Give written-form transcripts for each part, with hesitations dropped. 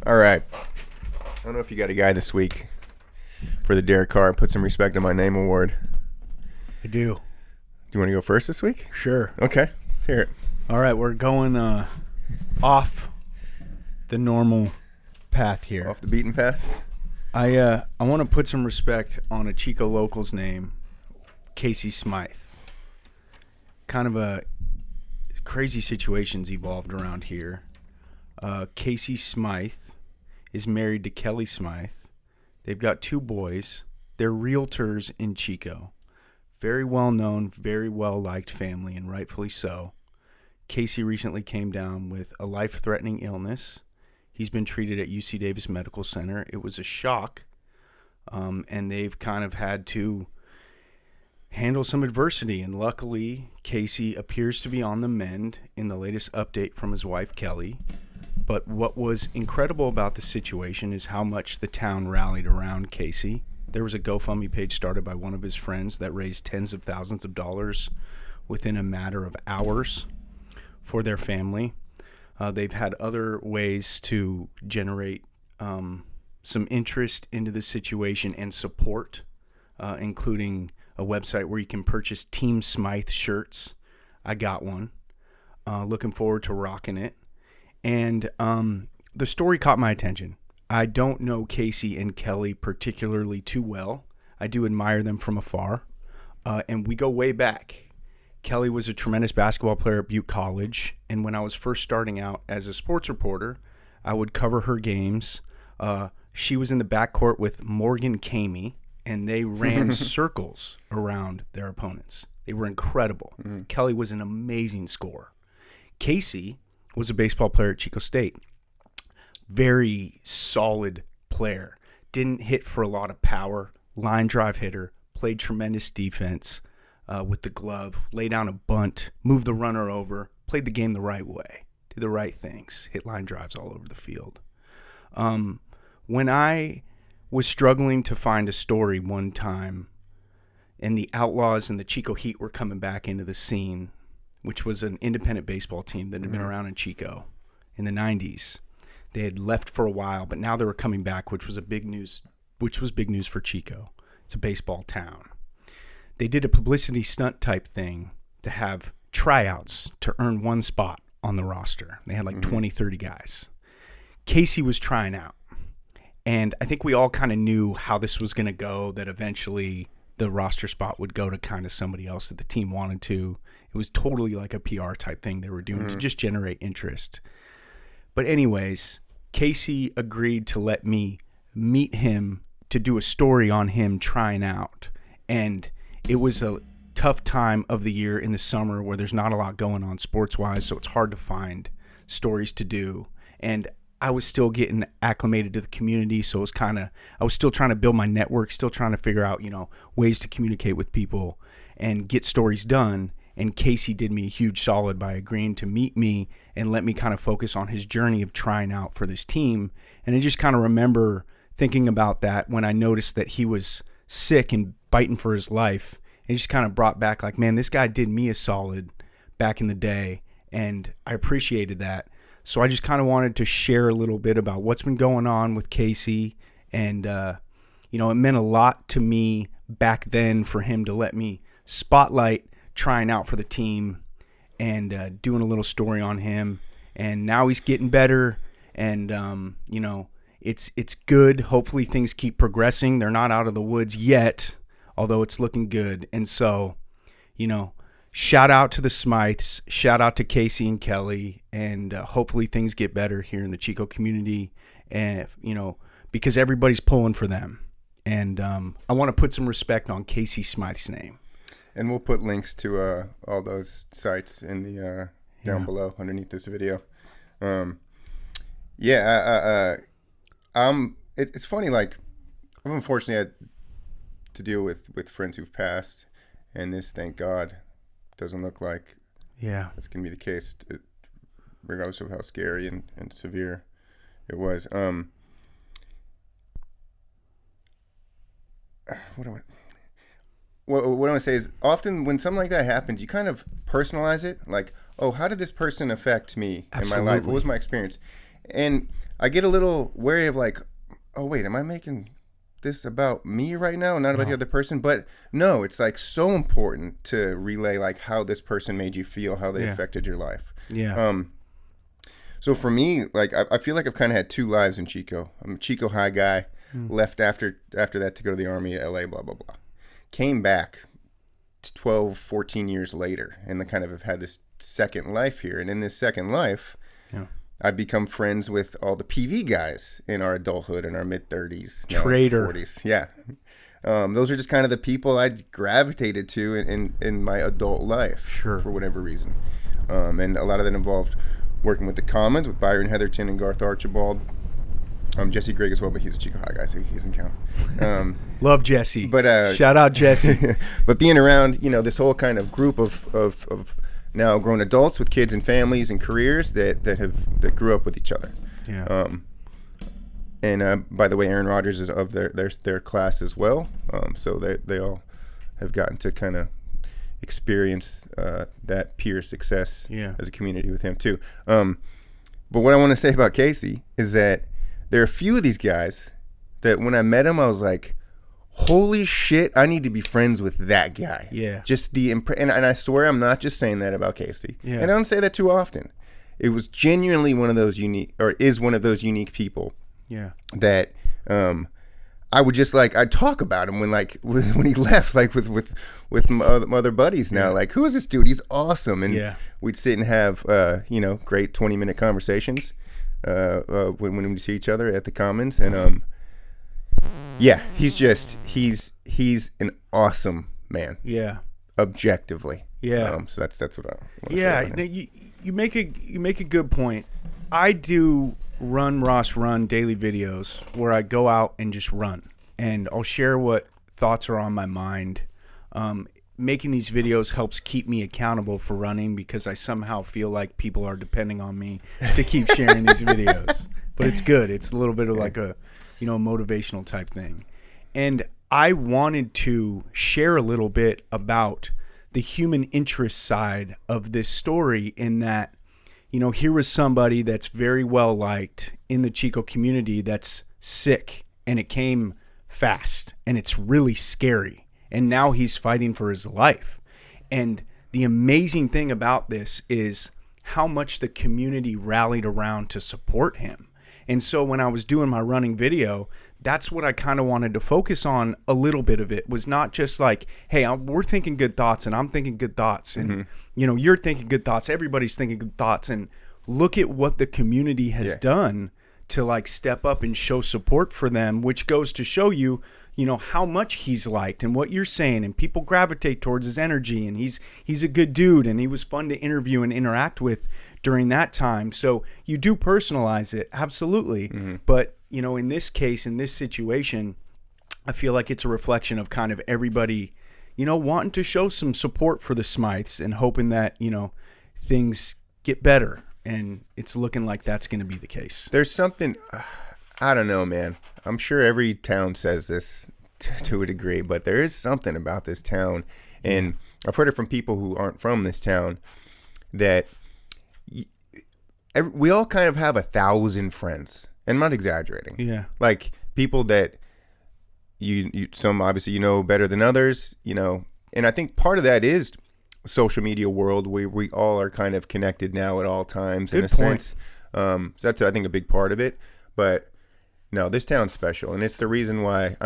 All right. I don't know if you got a guy this week for the Derek Carr Put Some Respect on My Name award. I do. Do you want to go first this week? Sure. Okay. Let's hear it. All right, we're going off the normal path here. Off the beaten path. I want to put some respect on a Chico local's name, Casey Smyth. Kind of a crazy situations evolved around here. Casey Smyth is married to Kelly Smyth. They've got 2 boys. They're realtors in Chico. Very well known, very well liked family, and rightfully so. Casey recently came down with a life-threatening illness. He's been treated at UC Davis Medical Center. It was a shock, and they've kind of had to handle some adversity. And luckily, Casey appears to be on the mend in the latest update from his wife, Kelly. But what was incredible about the situation is how much the town rallied around Casey. There was a GoFundMe page started by one of his friends that raised tens of thousands of dollars within a matter of hours for their family. They've had other ways to generate some interest into the situation and support, including a website where you can purchase Team Smyth shirts. I got one. Looking forward to rocking it. And the story caught my attention. I don't know Casey and Kelly particularly too well. I do admire them from afar. And we go way back. Kelly was a tremendous basketball player at Butte College. And when I was first starting out as a sports reporter, I would cover her games. She was in the backcourt with Morgan Kamey, and they ran circles around their opponents. They were incredible. Mm-hmm. Kelly was an amazing scorer. Casey was a baseball player at Chico State. Very solid player. Didn't hit for a lot of power. Line drive hitter. Played tremendous defense with the glove. Lay down a bunt. Moved the runner over. Played the game the right way. Did the right things. Hit line drives all over the field. When I was struggling to find a story one time, and the Outlaws and the Chico Heat were coming back into the scene, which was an independent baseball team that had been around in Chico in the 90s. They had left for a while, but now they were coming back, which was big news for Chico. It's a baseball town. They did a publicity stunt type thing to have tryouts to earn one spot on the roster. They had like 20, 30 guys. Casey was trying out. And I think we all kind of knew how this was going to go, that eventually the roster spot would go to kind of somebody else that the team wanted to. It was totally like a PR type thing they were doing to just generate interest. But anyways, Casey agreed to let me meet him to do a story on him trying out. And it was a tough time of the year in the summer where there's not a lot going on sports-wise, so it's hard to find stories to do. And I was still getting acclimated to the community, so I was still trying to build my network, still trying to figure out, ways to communicate with people and get stories done. And Casey did me a huge solid by agreeing to meet me and let me kind of focus on his journey of trying out for this team. And I just kind of remember thinking about that when I noticed that he was sick and fighting for his life. And it just kind of brought back like, man, this guy did me a solid back in the day. And I appreciated that. So I just kind of wanted to share a little bit about what's been going on with Casey. And, it meant a lot to me back then for him to let me spotlight trying out for the team and doing a little story on him. And now he's getting better. And, it's good. Hopefully things keep progressing. They're not out of the woods yet, although it's looking good. And so, shout out to the Smyths, shout out to Casey and Kelly, and hopefully things get better here in the Chico community, and because everybody's pulling for them. And I want to put some respect on Casey Smyth's name. And we'll put links to all those sites in the down below underneath this video. It's funny, like, I've unfortunately had to deal with friends who've passed, and this, thank God, doesn't look like that's going to be the case, regardless of how scary and severe it was. What I want to say is, often when something like that happens, you kind of personalize it. Like, oh, how did this person affect me in my life? What was my experience? And I get a little wary of like, oh wait, am I making this about me right now, not about the other person? But no, it's like so important to relay like how this person made you feel, how they affected your life. Yeah. So for me, like I feel like I've kind of had two lives in Chico. I'm a Chico High guy. Left after that to go to the Army at LA, blah blah blah. Came back 12, 14 years later, and I kind of have had this second life here. And in this second life, I've become friends with all the PV guys in our adulthood, in our mid-30s. Traitor. 40s. Yeah. Those are just kind of the people I gravitated to in my adult life. Sure. For whatever reason. And a lot of that involved working with the Commons, with Byron Heatherton and Garth Archibald. Jesse Grigg as well, but he's a Chico High guy, so he doesn't count. Love Jesse. But shout out Jesse. But being around, this whole kind of group of now grown adults with kids and families and careers that grew up with each other. Yeah. And by the way, Aaron Rodgers is of their class as well. So they all have gotten to kind of experience that peer success as a community with him too. But what I want to say about Casey is that there are a few of these guys that when I met him, I was like, holy shit, I need to be friends with that guy. Yeah. Just and I swear I'm not just saying that about Casey. Yeah. And I don't say that too often. It was genuinely one of those unique people. Yeah. That I would just I'd talk about him when he left, like with my other buddies now. Like, who is this dude? He's awesome. And we'd sit and have great 20-minute conversations when we see each other at the Commons. And he's an awesome man. Yeah. Objectively. Yeah. So that's what I want to say. You make a good point. I do Run Ross Run daily videos where I go out and just run, and I'll share what thoughts are on my mind. Making these videos helps keep me accountable for running because I somehow feel like people are depending on me to keep sharing these videos. But it's good. It's a little bit of like a motivational type thing. And I wanted to share a little bit about the human interest side of this story, in that, here was somebody that's very well liked in the Chico community that's sick, and it came fast, and it's really scary. And now he's fighting for his life. And the amazing thing about this is how much the community rallied around to support him. And so when I was doing my running video, that's what I kind of wanted to focus on. A little bit of it was not just like, hey, we're thinking good thoughts and I'm thinking good thoughts. And, you're thinking good thoughts. Everybody's thinking good thoughts. And look at what the community has done to step up and show support for them, which goes to show you, how much he's liked and what you're saying. And people gravitate towards his energy. And he's a good dude. And he was fun to interview and interact with during that time. So you do personalize it. Absolutely. But, in this case, in this situation, I feel like it's a reflection of kind of everybody, wanting to show some support for the Smyths and hoping that, things get better. And it's looking like that's going to be the case. There's something, I don't know, man. I'm sure every town says this to a degree, but there is something about this town. And I've heard it from people who aren't from this town that we all kind of have 1,000 friends. And I'm not exaggerating. Yeah. Like people that some obviously better than others, and I think part of that is social media world where we all are kind of connected now at all times in a sense. So that's, I think, a big part of it. But no, this town's special. And it's the reason why,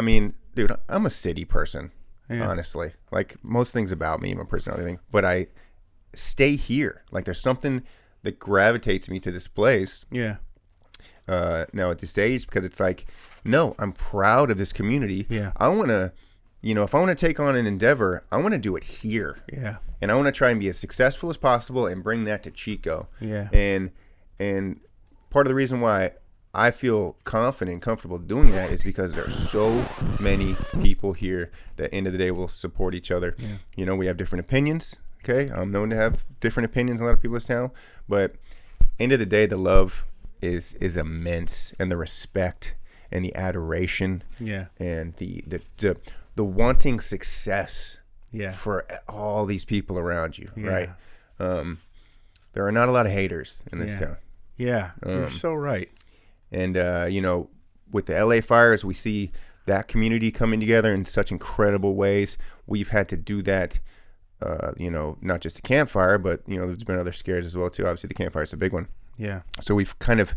dude, I'm a city person, honestly. Like most things about me, my personality, but I stay here. Like there's something that gravitates me to this place. Yeah. Now at this age, because it's like, no, I'm proud of this community. Yeah. I want to, if I want to take on an endeavor, I want to do it here. Yeah. And I want to try and be as successful as possible and bring that to Chico. Yeah. And part of the reason why I feel confident and comfortable doing that is because there are so many people here that end of the day will support each other. Yeah. We have different opinions. Okay. I'm known to have different opinions in a lot of people in this town, but end of the day, the love is immense, and the respect and the adoration. Yeah. And the wanting success. Yeah. For all these people around you. Yeah. Right. There are not a lot of haters in this town. Yeah. You're so right. And, with the LA fires, we see that community coming together in such incredible ways. We've had to do that, not just the campfire, but, there's been other scares as well, too. Obviously, the campfire is a big one. Yeah. So we've gotten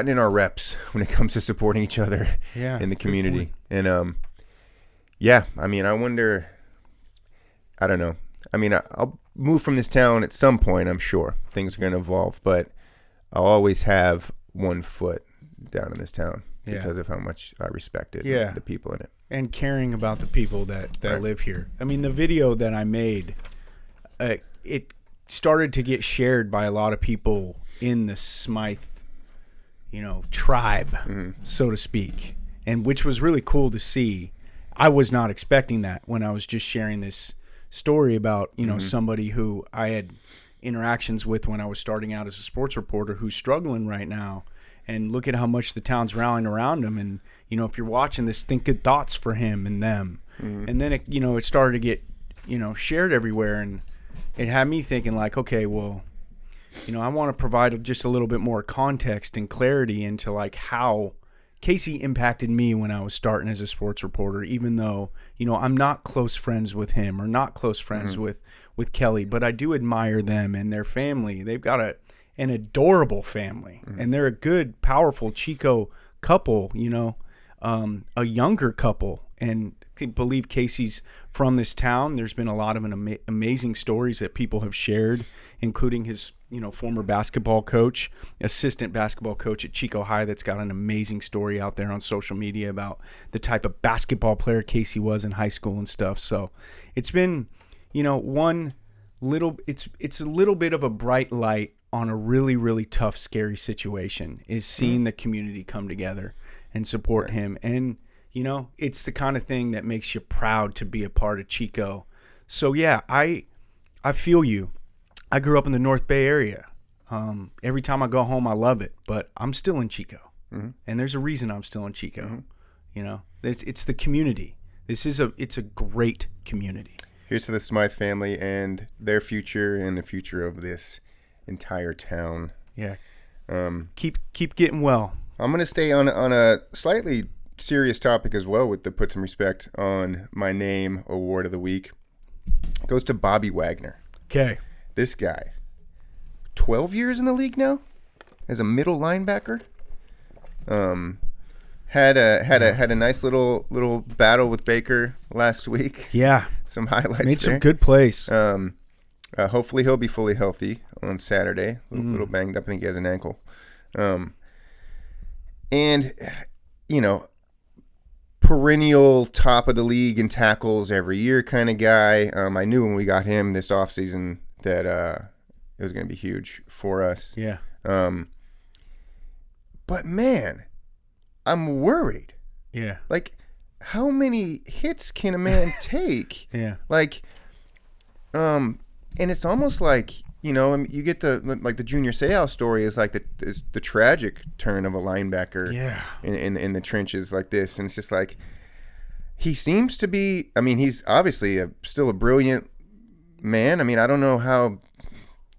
in our reps when it comes to supporting each other in the community. And, I wonder, I don't know. I'll move from this town at some point, I'm sure. Things are going to evolve, but I'll always have one foot down in this town because of how much I respect it and the people in it. And caring about the people that live here. The video that I made, it started to get shared by a lot of people in the Smyth, tribe, so to speak, and which was really cool to see. I was not expecting that when I was just sharing this story about, somebody who I had interactions with when I was starting out as a sports reporter who's struggling right now. And look at how much the town's rallying around him. And, if you're watching this, think good thoughts for him and them. And then, it started to get, shared everywhere. And it had me thinking like, okay, well, I want to provide just a little bit more context and clarity into like how Casey impacted me when I was starting as a sports reporter, even though, I'm not close friends with him or not close friends with Kelly, but I do admire them and their family. They've got an adorable family, and they're a good, powerful Chico couple, a younger couple. And I believe Casey's from this town. There's been a lot of amazing stories that people have shared, including his, former basketball coach, assistant basketball coach at Chico High that's got an amazing story out there on social media about the type of basketball player Casey was in high school and stuff. So it's been, it's a little bit of a bright light on a really, really tough, scary situation is seeing the community come together and support him. And, it's the kind of thing that makes you proud to be a part of Chico. So, yeah, I feel you. I grew up in the North Bay area. Every time I go home, I love it. But I'm still in Chico. And there's a reason I'm still in Chico. It's the community. It's a great community. Here's to the Smyth family and their future and the future of this entire town. Yeah. Keep getting well. I'm going to stay on a slightly serious topic as well with the Put Some Respect on My Name Award of the Week. It goes to Bobby Wagner. Okay. This guy, 12 years in the league now as a middle linebacker. Had a nice little battle with Baker last week. Yeah. Some highlights Made there. some good plays. Hopefully he'll be fully healthy on Saturday. A little banged up. I think he has an ankle. And, perennial top of the league in tackles every year kind of guy. I knew when we got him this offseason that it was going to be huge for us. Yeah. But, man, I'm worried. Yeah. Like, how many hits can a man take? Yeah. Like, and it's almost like, you get the Junior Seau story is like the tragic turn of a linebacker in the trenches like this. And it's just like, he seems to be, he's obviously still a brilliant man. I don't know how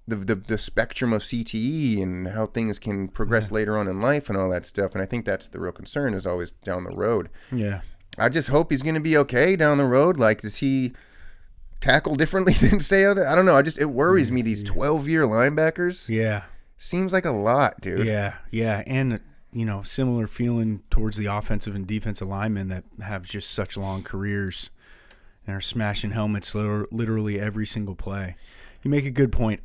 the spectrum of CTE and how things can progress later on in life and all that stuff. And I think that's the real concern is always down the road. Yeah. I just hope he's going to be okay down the road. Like, does he tackle differently than Seau? I don't know. It worries me, these 12-year linebackers. Yeah. Seems like a lot, dude. Yeah. Yeah. And, similar feeling towards the offensive and defensive linemen that have just such long careers and are smashing helmets literally every single play. You make a good point.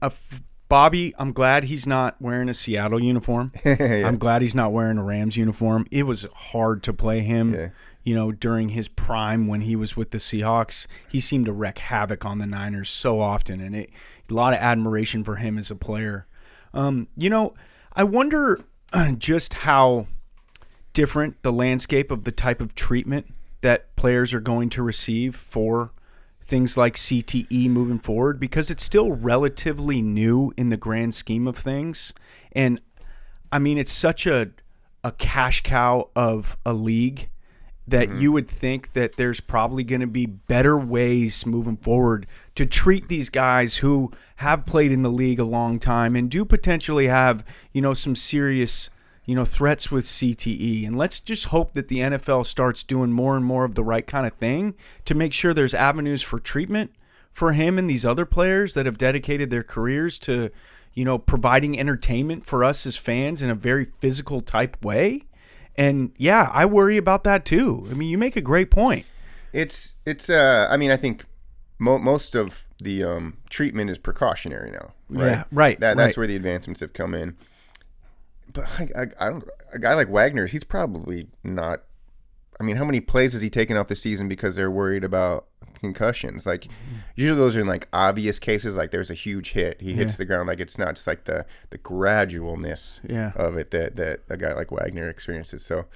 Bobby, I'm glad he's not wearing a Seattle uniform. Yeah. I'm glad he's not wearing a Rams uniform. It was hard to play him, during his prime when he was with the Seahawks. He seemed to wreak havoc on the Niners so often, and a lot of admiration for him as a player. I wonder just how different the landscape of the type of treatment that players are going to receive for things like CTE moving forward, because it's still relatively new in the grand scheme of things. And it's such a cash cow of a league that you would think that there's probably going to be better ways moving forward to treat these guys who have played in the league a long time and do potentially have, some serious, threats with CTE. And let's just hope that the NFL starts doing more and more of the right kind of thing to make sure there's avenues for treatment for him and these other players that have dedicated their careers to, providing entertainment for us as fans in a very physical type way. And yeah, I worry about that too. I mean, you make a great point. I think most of the treatment is precautionary now. Right? Yeah, right. That's where the advancements have come in. But a guy like Wagner, he's probably not. I mean, how many plays has he taken off the season because they're worried about concussions? Like, usually those are in like obvious cases, like there's a huge hit, he hits the ground. Like, it's not just like the gradualness of it that a guy like Wagner experiences. So,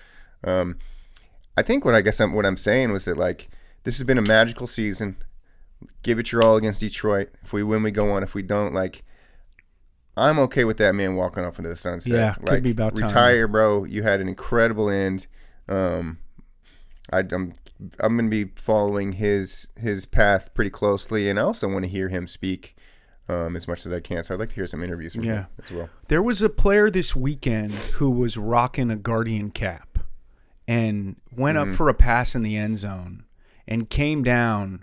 I think what I'm saying was that, like, this has been a magical season. Give it your all against Detroit. If we win, we go on. If we don't, like, I'm okay with that man walking off into the sunset. Yeah, like, could be about time. Retire, bro. You had an incredible end. I'm going to be following his path pretty closely, and I also want to hear him speak as much as I can. So I'd like to hear some interviews from him as well. There was a player this weekend who was rocking a Guardian cap and went up for a pass in the end zone and came down.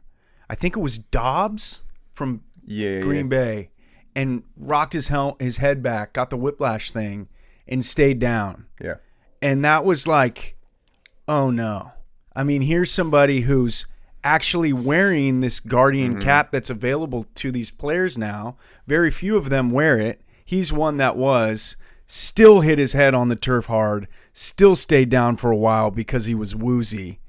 I think it was Dobbs from Green Bay, and rocked his head back, got the whiplash thing, and stayed down. Yeah. And that was like, oh no. I mean, here's somebody who's actually wearing this Guardian cap that's available to these players now. Very few of them wear it. He's one that still hit his head on the turf hard, still stayed down for a while because he was woozy.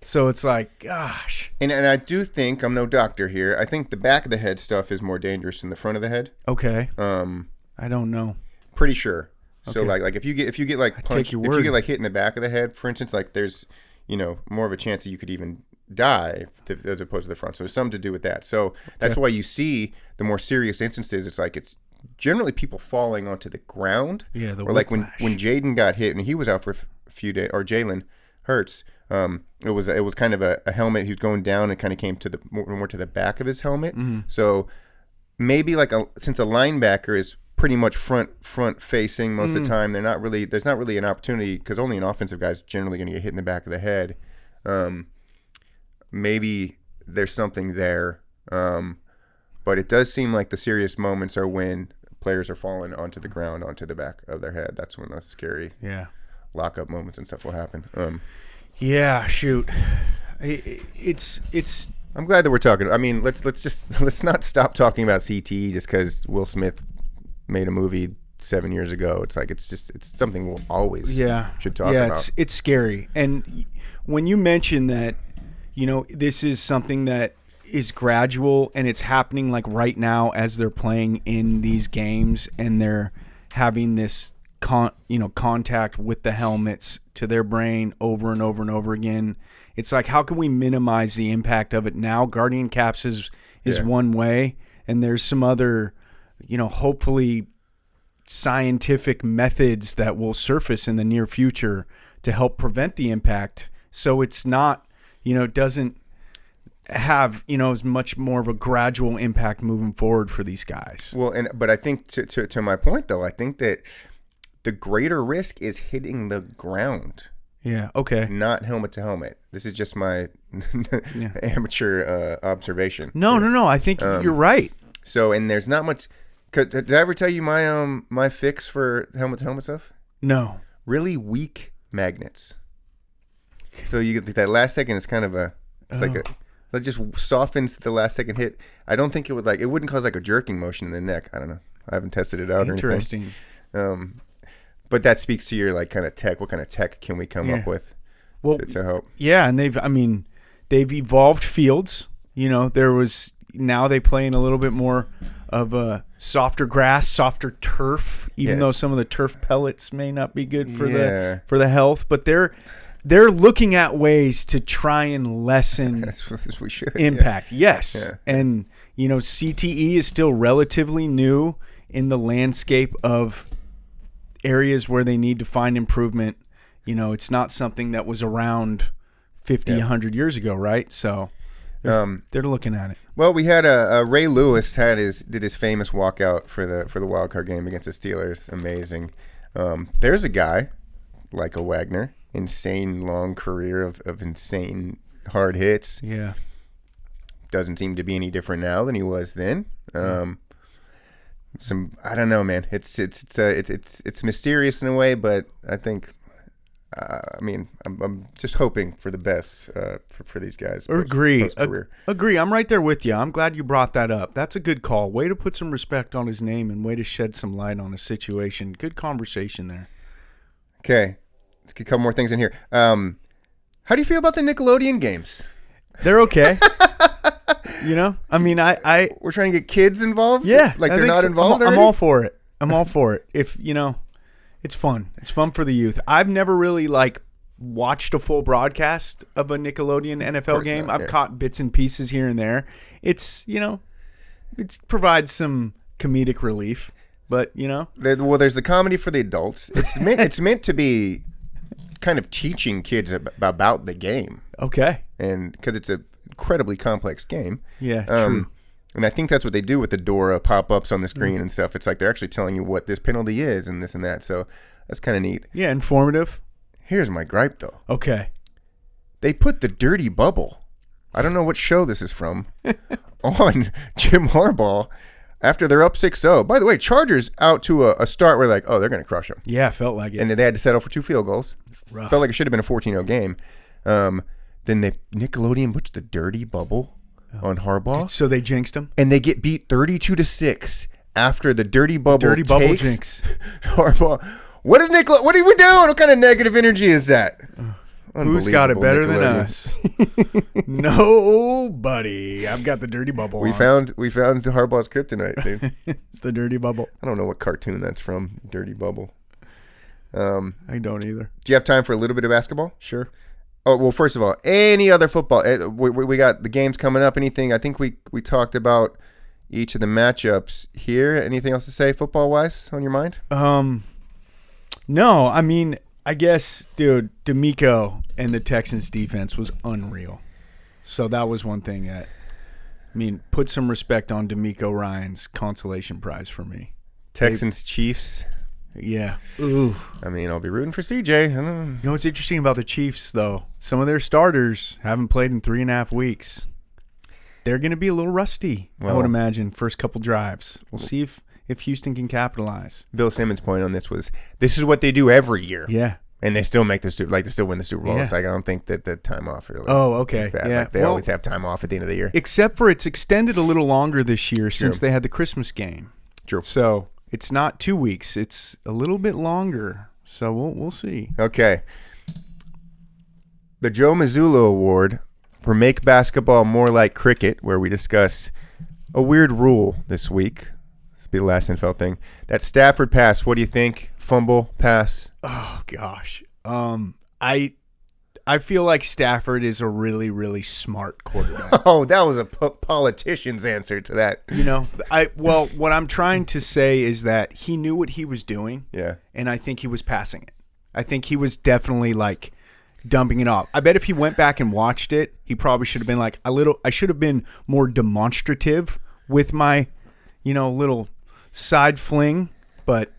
So it's like, gosh. And I do think, I'm no doctor here, I think the back of the head stuff is more dangerous than the front of the head. Okay. I don't know. Pretty sure. So like if you get like punched, if you get like hit in the back of the head, for instance, like there's, more of a chance that you could even die as opposed to the front. So there's something to do with that. So that's why you see the more serious instances. It's like it's generally people falling onto the ground. Yeah, or like when Jaden got hit and he was out for a few days, or Jalen Hurts. It was kind of a helmet. He was going down and kind of came to the more to the back of his helmet. So maybe since a linebacker is pretty much front facing most of the time, there's not really an opportunity, because only an offensive guy's generally going to get hit in the back of the head. Maybe there's something there, but it does seem like the serious moments are when players are falling onto the ground, onto the back of their head. That's when the scary lockup moments and stuff will happen. Yeah, shoot. It's. I'm glad that we're talking. I mean, let's not stop talking about CTE just because Will Smith made a movie 7 years ago. It's like it's something we'll always should talk about. Yeah, it's scary. And when you mention that, this is something that is gradual and it's happening like right now as they're playing in these games and they're having this contact with the helmets to their brain over and over and over again. It's like, how can we minimize the impact of it now? Guardian caps is one way, and there's some other, hopefully scientific methods that will surface in the near future to help prevent the impact. So it's not, it doesn't have, as much more of a gradual impact moving forward for these guys. Well, but I think to my point though, I think that the greater risk is hitting the ground. Yeah, okay. Not helmet to helmet. This is just my amateur observation. No. I think you're right. So, and there's not much. Did I ever tell you my fix for helmet to helmet stuff? No. Really weak magnets. So you get that last second is kind of that just softens the last second hit. I don't think it wouldn't cause like a jerking motion in the neck. I don't know. I haven't tested it out or anything. Interesting. But that speaks to your like kind of tech. What kind of tech can we come up with to help? Yeah, and they've evolved fields. Now they play in a little bit more of a softer grass, softer turf, even though some of the turf pellets may not be good for the health. But they're looking at ways to try and lessen we should, impact. Yes. Yeah. And, CTE is still relatively new in the landscape of areas where they need to find improvement. It's not something that was around 50, 100 years ago, right? So they're looking at it. Well, we had Ray Lewis did his famous walkout for the wild card game against the Steelers. Amazing. There's a guy like a Wagner. Insane long career of insane hard hits. Yeah. Doesn't seem to be any different now than he was then. I don't know, man. It's mysterious in a way, but I think I'm just hoping for the best for these guys. Agree. I'm right there with you. I'm glad you brought that up. That's a good call. Way to put some respect on his name and way to shed some light on his situation. Good conversation there. Okay. Let's get a couple more things in here. How do you feel about the Nickelodeon games? They're okay. I mean, we're trying to get kids involved. Yeah, like they're not involved. I'm all for it. If it's fun. It's fun for the youth. I've never really watched a full broadcast of a Nickelodeon NFL game. I've caught bits and pieces here and there. It's it provides some comedic relief, but there's the comedy for the adults. It's meant to be kind of teaching kids about the game. Okay. And because it's an incredibly complex game. Yeah, true. And I think that's what they do with the Dora pop-ups on the screen and stuff. It's like they're actually telling you what this penalty is and this and that. So that's kind of neat. Yeah, informative. Here's my gripe, though. Okay. They put the dirty bubble, I don't know what show this is from, on Jim Harbaugh after they're up 6-0. By the way, Chargers out to a start where they're going to crush them. Yeah, felt like it. And then they had to settle for 2 field goals. Rough. Felt like it should have been a 14-0 game. Then Nickelodeon puts the dirty bubble on Harbaugh. So they jinxed him? And they get beat 32-6 after the dirty bubble jinx. Harbaugh. What are we doing? What kind of negative energy is that? Who's got it better than us? Nobody. I've got the dirty bubble. We found Harbaugh's kryptonite, dude. It's the dirty bubble. I don't know what cartoon that's from. Dirty bubble. I don't either. Do you have time for a little bit of basketball? Sure. Oh, well, first of all, any other football? We got the games coming up. Anything? I think we talked about each of the matchups here. Anything else to say football-wise on your mind? No. I mean, I guess, dude, D'Amico and the Texans defense was unreal. So that was one thing that, put some respect on D'Amico Ryan's consolation prize for me. Texans Chiefs. Yeah. Ooh. I'll be rooting for CJ. You know what's interesting about the Chiefs, though? Some of their starters haven't played in 3.5 weeks. They're going to be a little rusty, I would imagine, first couple drives. We'll see if Houston can capitalize. Bill Simmons' point on this was, this is what they do every year. Yeah. And they still make they still win the Super Bowl. Yeah. It's I don't think that the time off really. Oh, okay. Bad. Yeah. They always have time off at the end of the year. Except for it's extended a little longer this year since they had the Christmas game. True. So it's not 2 weeks. It's a little bit longer. So we'll see. Okay. The Joe Mazzulla Award for Make Basketball More Like Cricket, where we discuss a weird rule this week. This will be the last NFL thing. That Stafford pass, what do you think? Fumble, pass? Oh, gosh. I feel like Stafford is a really, really smart quarterback. Oh, that was a politician's answer to that. What I'm trying to say is that he knew what he was doing. Yeah. And I think he was passing it. I think he was definitely dumping it off. I bet if he went back and watched it, he probably should have been I should have been more demonstrative with my, little side fling. But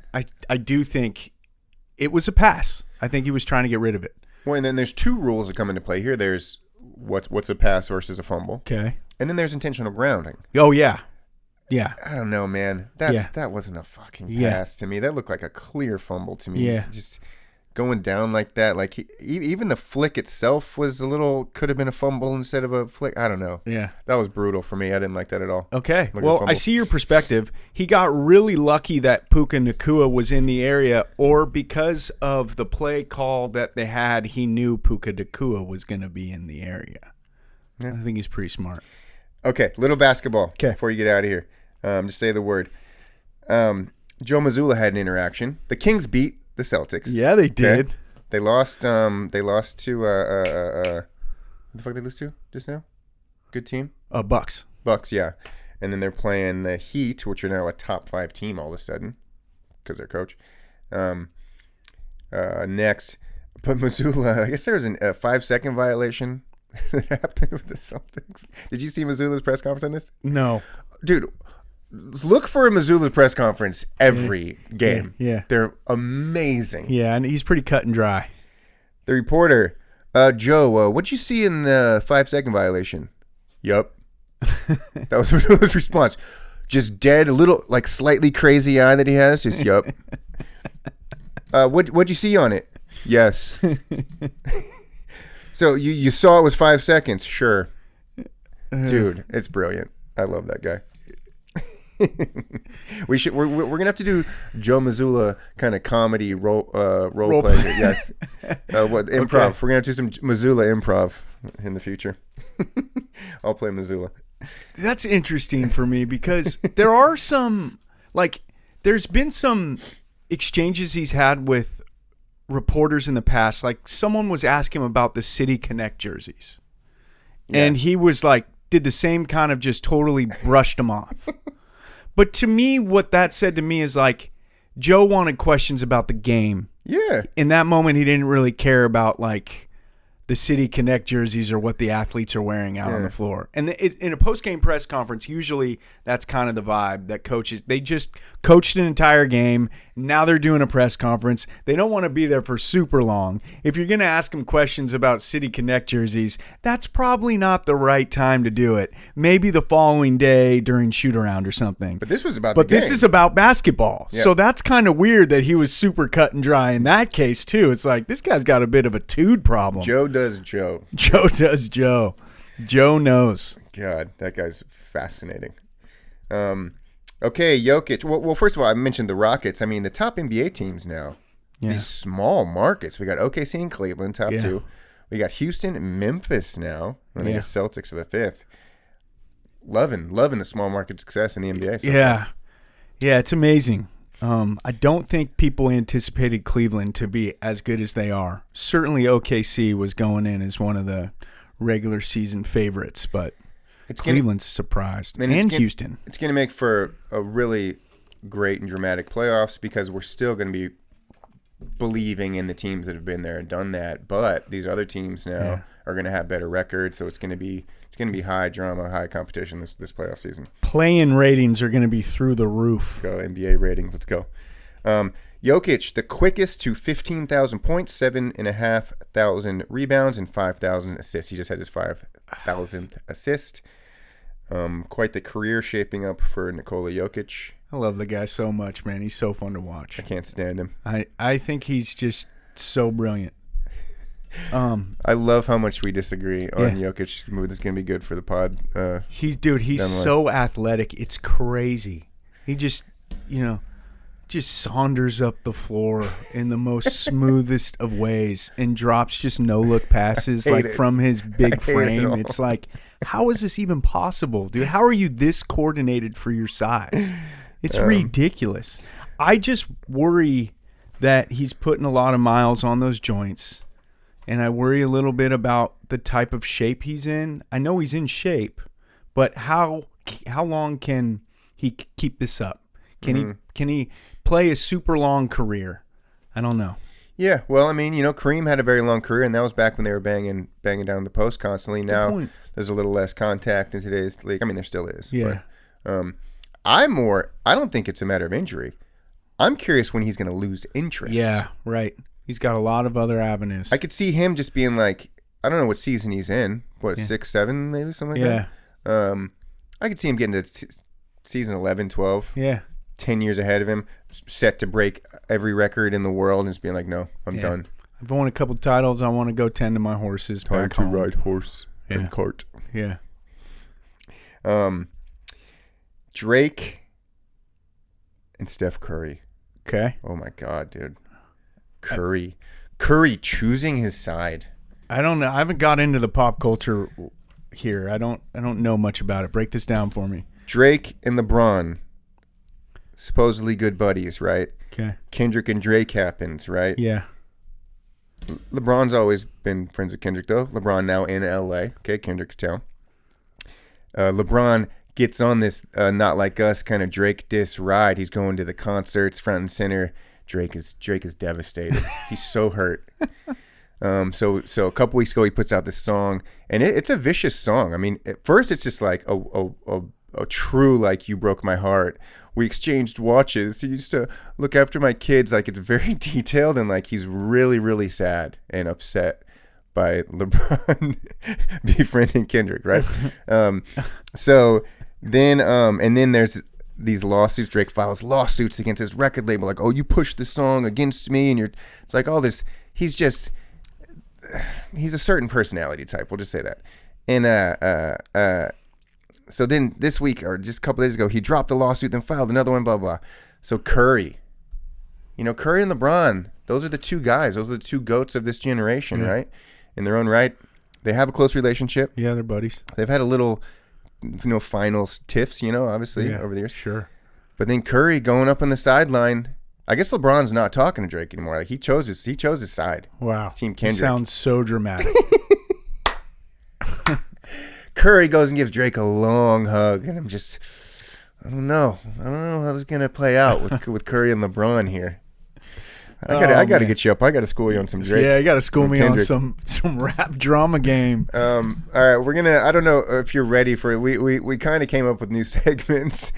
I do think it was a pass. I think he was trying to get rid of it. Well, and then there's 2 rules that come into play here. There's what's a pass versus a fumble. Okay. And then there's intentional grounding. Oh, yeah. Yeah. I don't know, man. That wasn't a fucking pass to me. That looked like a clear fumble to me. Yeah. Just going down like that. Even the flick itself could have been a fumble instead of a flick. I don't know. Yeah. That was brutal for me. I didn't like that at all. Okay. Well, I see your perspective. He got really lucky that Puka Nacua was in the area, or because of the play call that they had, he knew Puka Nacua was going to be in the area. Yeah. I think he's pretty smart. Okay. Little basketball. Okay. Before you get out of here. Just say the word. Joe Mazzulla had an interaction. The Kings beat the Celtics. Yeah, they did. Okay. They lost. They lost to. Who the fuck they lose to just now? Good team. Bucks. Bucks, yeah. And then they're playing the Heat, which are now a top 5 team all of a sudden because their coach. Next, but Mazzulla. I guess there was a 5-second violation that happened with the Celtics. Did you see Mazzulla's press conference on this? No, dude. look for Missoula's press conference every game. Yeah. They're amazing. Yeah, and he's pretty cut and dry. The reporter, Joe, what'd you see in the 5-second violation? Yup. That was Missoula's response. Just dead, a little, like, slightly crazy eye that he has. Just, yup. What'd you see on it? Yes. So you saw it was 5 seconds? Sure. Dude, it's brilliant. I love that guy. We're gonna have to do Joe Missoula kind of comedy role play. Yes. Improv? Okay. We're gonna have to do some Missoula improv in the future. I'll play Missoula. That's interesting for me because there are some, like, there's been some exchanges he's had with reporters in the past. Like, someone was asking him about the City Connect jerseys, and he was like, did the same kind of just totally brushed them off. But to me, what that said to me is like, Joe wanted questions about the game. Yeah. In that moment, he didn't really care about like the City Connect jerseys or what the athletes are wearing out on the floor. And in a post-game press conference, usually that's kind of the vibe that coaches, they just coached an entire game. Now they're doing a press conference. They don't want to be there for super long. If you're going to ask them questions about City Connect jerseys, that's probably not the right time to do it. Maybe the following day during shoot-around or something. But this was about the game. This is about basketball. Yeah. So that's kind of weird that he was super cut and dry in that case, too. It's like, this guy's got a bit of a tude problem. Joe does Joe. Joe does Joe. Joe knows. God, that guy's fascinating. Okay, Jokic. Well, first of all, I mentioned the Rockets. I mean, the top NBA teams now. Yeah. These small markets. We got OKC and Cleveland, top two. We got Houston and Memphis now. And I guess Celtics are the fifth. Loving the small market success in the NBA. So far. Yeah, it's amazing. I don't think people anticipated Cleveland to be as good as they are. Certainly OKC was going in as one of the regular season favorites, but Cleveland's surprised. And Houston. It's going to make for a really great and dramatic playoffs because we're still going to be believing in the teams that have been there and done that. But these other teams now are going to have better records, so it's going to be high drama, high competition this playoff season. Play-in ratings are going to be through the roof. Go NBA ratings. Let's go. Jokic, the quickest to 15,000 points, 7,500 rebounds, and 5,000 assists. He just had his 5,000th assist. Quite the career shaping up for Nikola Jokic. I love the guy so much, man. He's so fun to watch. I can't stand him. I think he's just so brilliant. I love how much we disagree on Jokic. This is going to be good for the pod. He's so athletic. It's crazy. He just saunders up the floor in the most smoothest of ways and drops just no-look passes from his big frame. It's like, how is this even possible, dude? How are you this coordinated for your size? It's ridiculous. I just worry that he's putting a lot of miles on those joints, and I worry a little bit about the type of shape he's in. I know he's in shape, but how long can he keep this up? Can he play a super long career? I don't know. Yeah, well, I mean, Kareem had a very long career, and that was back when they were banging down the post constantly. Now there's a little less contact in today's league. I mean, there still is. Yeah. But, I don't think it's a matter of injury. I'm curious when he's going to lose interest. Yeah, right. He's got a lot of other avenues. I could see him just being like, I don't know what season he's in. What, 6, 7, maybe, something like that? I could see him getting to season 11, 12. Yeah. 10 years ahead of him, set to break every record in the world, and just being like, no, I'm done. I've won a couple titles. I want to go tend to my horses back home. Time to ride horse and cart. Yeah. Drake and Steph Curry. Okay. Oh, my God, dude. Curry choosing his side. I don't know. I haven't got into the pop culture here. I don't know much about it. Break this down for me. Drake and LeBron. Supposedly good buddies, right? Okay. Kendrick and Drake happens, right? Yeah. LeBron's always been friends with Kendrick, though. LeBron now in L.A. Okay, Kendrick's town. LeBron gets on this Not Like Us kind of Drake diss ride. He's going to the concerts front and center. Drake is devastated. He's so hurt. So a couple weeks ago, he puts out this song, and it's a vicious song. I mean, at first it's just like a true, like, you broke my heart. We exchanged watches. He used to look after my kids. Like, it's very detailed, and like he's really, really sad and upset by LeBron befriending Kendrick, right? So then, and then there's these lawsuits. Drake files lawsuits against his record label, like, oh, you pushed the song against me, and it's like all this. He's a certain personality type. We'll just say that. And so then this week, or just a couple days ago, he dropped the lawsuit, then filed another one, blah, blah. So Curry, Curry and LeBron, those are the two guys. Those are the two GOATs of this generation, right? In their own right. They have a close relationship. Yeah, they're buddies. They've had a little, finals tiffs, obviously, over the years. Sure. But then Curry going up on the sideline. I guess LeBron's not talking to Drake anymore. Like, he chose his side. Wow. His team Kendrick. Sounds so dramatic. Curry goes and gives Drake a long hug, and I don't know how this is gonna play out with Curry and LeBron here. I gotta get you up. I gotta school you on some Drake. Yeah, you gotta school me on some rap drama game. All right, we're gonna. I don't know if you're ready for it. We kind of came up with new segments.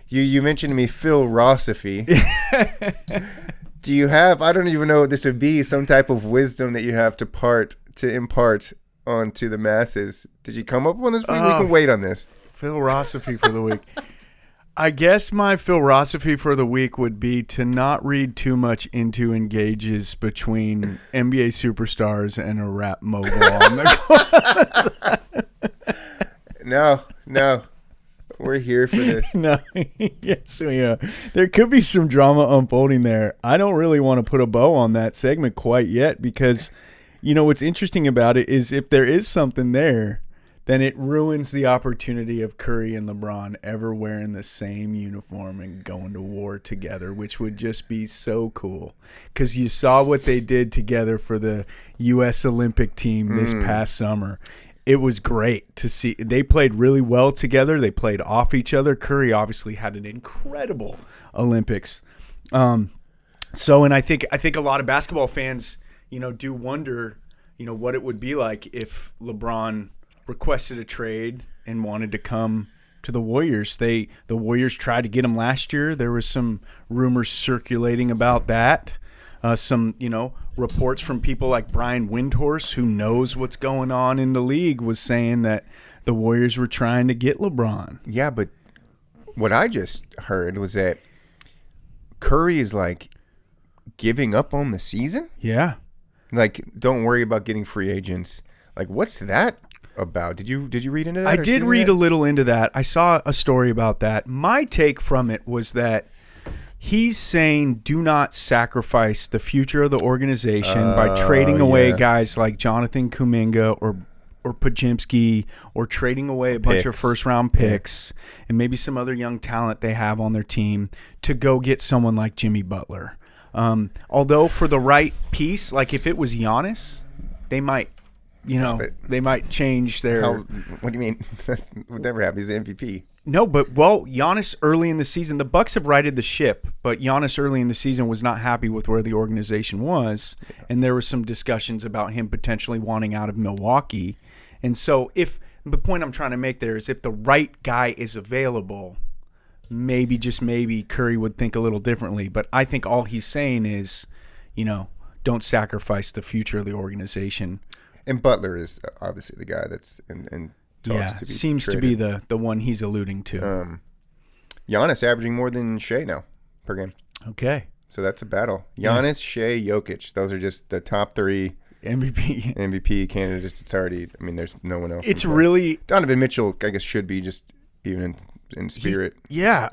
You mentioned to me philosophy. Do you have? I don't even know what this would be. Some type of wisdom that you have to impart onto the masses. Did you come up with this week? We can wait on this. Philosophy for the week. I guess my philosophy for the week would be to not read too much into engages between NBA superstars and a rap mogul. No. We're here for this. No, yes, we are. There could be some drama unfolding there. I don't really want to put a bow on that segment quite yet because, what's interesting about it is if there is something there, then it ruins the opportunity of Curry and LeBron ever wearing the same uniform and going to war together, which would just be so cool. Because you saw what they did together for the U.S. Olympic team this past summer. It was great to see. They played really well together. They played off each other. Curry obviously had an incredible Olympics. And I think a lot of basketball fans, do wonder, what it would be like if LeBron requested a trade and wanted to come to the Warriors. The Warriors tried to get him last year. There was some rumors circulating about that. Some reports from people like Brian Windhorst, who knows what's going on in the league, was saying that the Warriors were trying to get LeBron. Yeah, but what I just heard was that Curry is like giving up on the season. Yeah. Like, don't worry about getting free agents. Like, what's that about? Did you read into that? I did read a little into that. I saw a story about that. My take from it was that he's saying do not sacrifice the future of the organization by trading away guys like Jonathan Kuminga or Podziemski, or trading away a bunch of first-round picks and maybe some other young talent they have on their team to go get someone like Jimmy Butler. Although for the right piece, like if it was Giannis, they might, they might change their... What do you mean? That would never happen. He's the MVP. No, but, Giannis early in the season, the Bucks have righted the ship, but Giannis early in the season was not happy with where the organization was, and there were some discussions about him potentially wanting out of Milwaukee. And so the point I'm trying to make there is if the right guy is available, maybe, just maybe, Curry would think a little differently. But I think all he's saying is, don't sacrifice the future of the organization. And Butler is obviously the guy that's in seems traded. To be the one he's alluding to. Giannis averaging more than Shea now per game. Okay. So that's a battle. Giannis, Shea, Jokic. Those are just the top three MVP candidates. It's already, there's no one else. It's really... Donovan Mitchell, I guess, should be just even in spirit.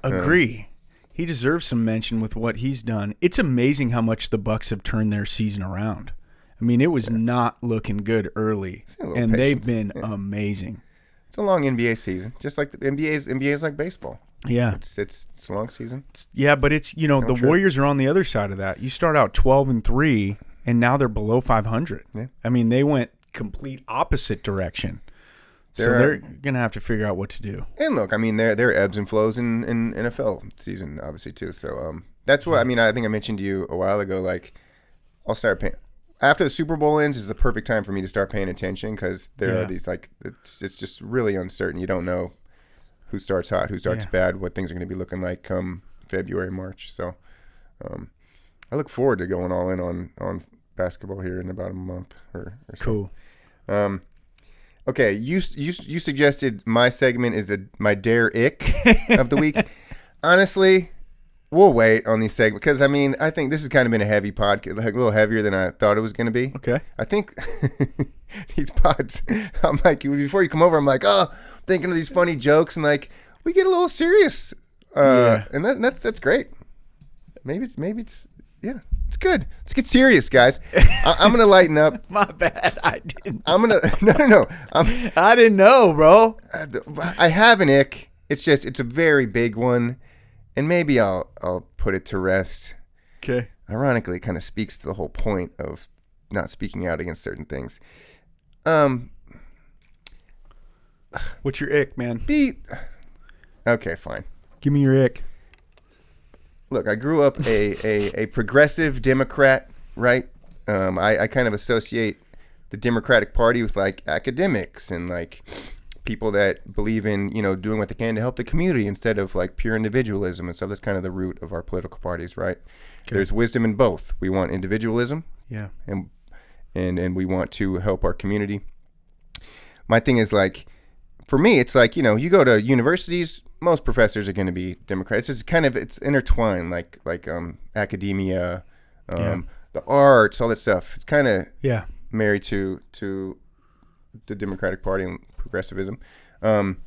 Agree. He deserves some mention with what he's done. It's amazing how much the Bucks have turned their season around. It was not looking good early, and they've been amazing. It's a long NBA season, just like the NBA is like baseball. Yeah, it's a long season. But it's the Warriors are on the other side of that. You start out 12-3, and now they're below 500. Yeah. They went complete opposite direction. So they're gonna have to figure out what to do. And look, there are ebbs and flows in NFL season, obviously too. So that's what I think I mentioned to you a while ago. Like, I'll start paying. After the Super Bowl ends is the perfect time for me to start paying attention because there are these, like, it's just really uncertain. You don't know who starts hot, who starts bad, what things are going to be looking like come February, March. So I look forward to going all in on basketball here in about a month or so. Cool. Okay, you suggested my segment is my dare ick of the week. Honestly, we'll wait on these segments because I think this has kind of been a heavy podcast, like a little heavier than I thought it was going to be. Okay. I think these pods, I'm like, before you come over, I'm like, thinking of these funny jokes, and like we get a little serious, and that's great. Maybe it's yeah. It's good. Let's get serious, guys. I'm gonna lighten up. My bad. I didn't. I'm gonna no. I didn't know, bro. I have an ick. It's a very big one, and maybe I'll put it to rest. Okay. Ironically, it kind of speaks to the whole point of not speaking out against certain things. What's your ick, man? Okay, fine. Give me your ick. Look, I grew up a progressive Democrat, right? I kind of associate the Democratic Party with like academics and like people that believe in, doing what they can to help the community instead of like pure individualism and stuff. That's kind of the root of our political parties, right? Okay. There's wisdom in both. We want individualism, and we want to help our community. My thing is like, for me, it's like, you go to universities, most professors are going to be Democrats. It's intertwined, like academia, the arts, all that stuff. It's kind of married to the Democratic Party and progressivism, and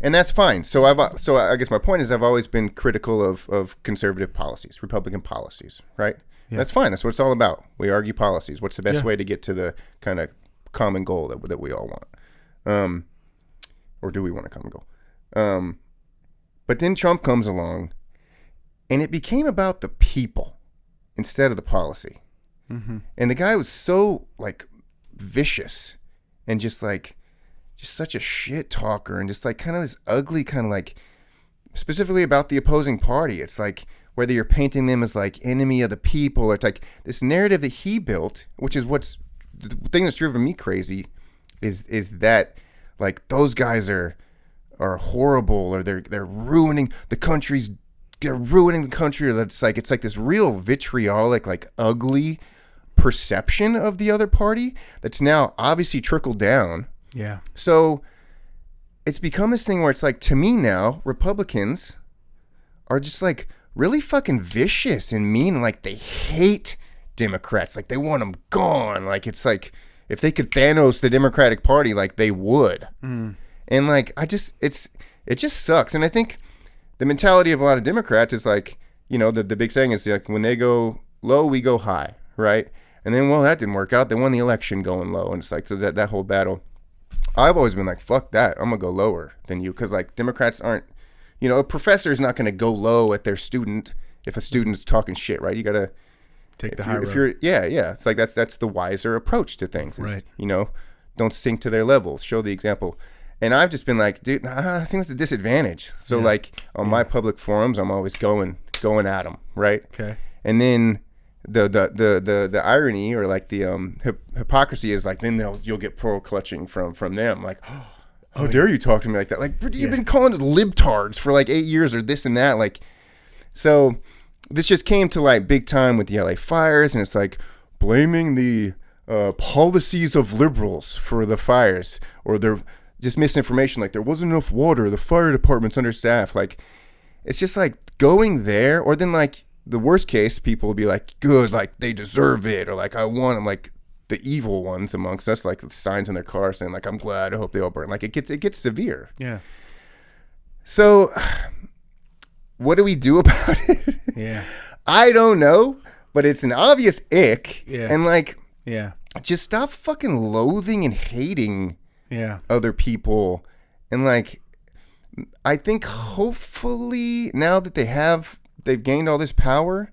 that's fine. So I guess my point is I've always been critical of conservative policies, Republican policies, right? Yeah. That's fine. That's what it's all about. We argue policies. What's the best way to get to the kind of common goal that we all want, or do we want a common goal? But then Trump comes along, and it became about the people instead of the policy. Mm-hmm. And the guy was so like vicious and just such a shit talker and just like kind of this ugly kind of like specifically about the opposing party. It's like whether you're painting them as like enemy of the people or it's like this narrative that he built, which is what's the thing that's driven me crazy is that like those guys are horrible or they're ruining the country or that's like it's like this real vitriolic like ugly perception of the other party that's now obviously trickled down. Yeah. So it's become this thing where it's like to me now Republicans are just like really fucking vicious and mean, like they hate Democrats, like they want them gone, like it's like if they could Thanos the Democratic Party like they would. And like, it just sucks. And I think the mentality of a lot of Democrats is like, the big saying is like, when they go low, we go high, right? And then, well, that didn't work out. They won the election going low. And it's like, so that whole battle. I've always been like, fuck that. I'm going to go lower than you. Because like Democrats aren't, a professor is not going to go low at their student if a student's talking shit, right? You got to take the high road. Yeah. It's like, that's the wiser approach to things. Is, right. Don't sink to their level. Show the example. And I've just been like, dude, I think it's a disadvantage. So like on my public forums, I'm always going at them, right? Okay. And then the irony or like the hypocrisy is like then you'll get pearl clutching from them, like, how dare you talk to me like that? Like, you've been calling it libtards for like 8 years or this and that, like. So this just came to like big time with the LA fires, and it's like blaming the policies of liberals for the fires or their just misinformation, like there wasn't enough water, the fire department's understaffed. Like, it's just like going there, or then like the worst case, people will be like, good, like they deserve it, or like I want them, like the evil ones amongst us, like the signs in their car saying like I'm glad, I hope they all burn. Like it gets severe. Yeah. So what do we do about it? Yeah. I don't know, but it's an obvious ick. Yeah. And like, just stop fucking loathing and hating other people. And like, I think hopefully now that they've gained all this power,